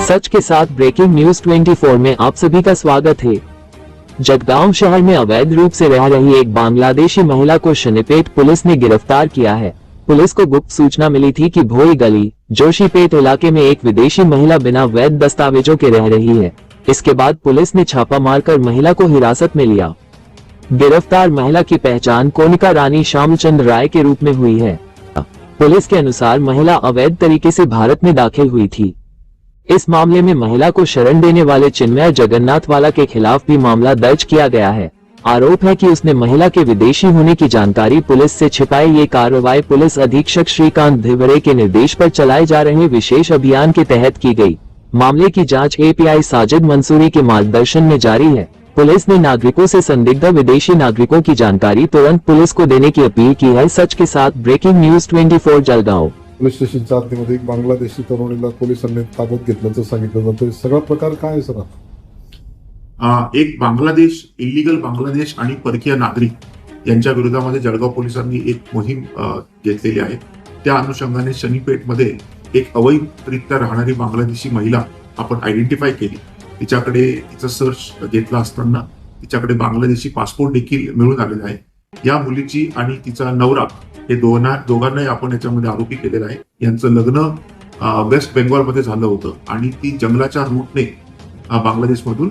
सच के साथ breaking news 24 में आप सभी का स्वागत है। जगगांव शहर में अवैध रूप से रह रही एक बांग्लादेशी महिला को शनिपेट पुलिस ने गिरफ्तार किया है। पुलिस को गुप्त सूचना मिली थी कि भोई गली जोशीपेट इलाके में एक विदेशी महिला बिना वैध दस्तावेजों के रह रही है। इसके बाद पुलिस ने छापा मारकर महिला को हिरासत में लिया। गिरफ्तार महिला की पहचान कोनिका रानी श्यामचंद राय के रूप में हुई है। पुलिस के अनुसार महिला अवैध तरीके से भारत में दाखिल हुई थी। इस मामले में महिला को शरण देने वाले चिन्मय जगन्नाथवाला के खिलाफ भी मामला दर्ज किया गया है। आरोप है कि उसने महिला के विदेशी होने की जानकारी पुलिस से छिपाई। ये कार्रवाई पुलिस अधीक्षक श्रीकांत धिवरे के निर्देश पर चलाए जा रहे विशेष अभियान के तहत की गई। मामले की जांच एपीआई साजिद मंसूरी के मार्गदर्शन में जारी है। पुलिस ने नागरिकों से संदिग्ध विदेशी नागरिकों की जानकारी तुरंत पुलिस को देने की अपील की है। सच के साथ ब्रेकिंग न्यूज 24 जळगाव पोलीस स्टेशनच्या हद्दीमध्ये एक बांगलादेशी तरुणीला पोलिसांनी ताब्यात घेतल्याचं सांगितलं जातं। सगळा प्रकार काय आहे सर? एक बांगलादेश इल्लीगल बांगलादेश आणि परकीय नागरिक यांच्या विरोधामध्ये जळगाव पोलिसांनी एक मोहीम घेतलेली आहे। त्या अनुषंगाने शनीपेठमध्ये एक अवैधरित्या राहणारी बांगलादेशी महिला आपण आयडेंटिफाय केली। तिच्याकडे तिचा सर्च घेतला असताना तिच्याकडे बांगलादेशी पासपोर्ट देखील मिळून आलेला आहे। या मुलीची आणि तिचा नवरा हे दोघांनाही आपण याच्यामध्ये आरोपी केलेला आहे। यांचं लग्न वेस्ट बेंगॉलमध्ये झालं होतं आणि ती जंगलाच्या रूटने बांगलादेशमधून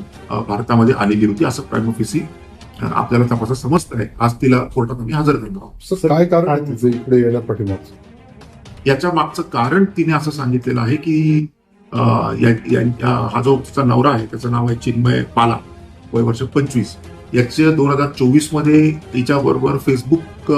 भारतामध्ये आलेली होती असं प्राइम ऑफिसी आपल्याला तपासात समजत आहे। आज तिला कोर्टात आम्ही हजर करणार आहोत। काय कारण आहे तिचं इकडे येण्या पाठीमागचं? याच्या मागचं कारण तिने असं सांगितलेलं आहे की हा जो तिचा नवरा आहे त्याचं नाव आहे चिन्मय पाला, वय वर्ष 25। याचे 2024 मध्ये तिच्याबरोबर फेसबुक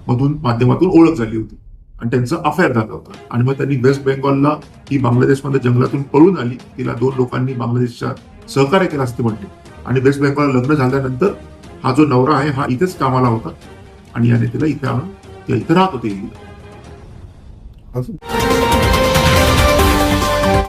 मधून माध्यमातून ओळख झाली होती आणि त्यांचं अफेअर झालं होतं आणि मग त्यांनी वेस्ट बेंगॉलला ही बांगलादेशमध्ये जंगलातून पळून आली। तिला 2 लोकांनी बांगलादेशच्या सहकार्य केलं असते म्हणते आणि वेस्ट बेंगॉलला लग्न झाल्यानंतर हा जो नवरा आहे हा इथेच कामाला होता आणि याने तिला इथे आणून इथे राहत होते।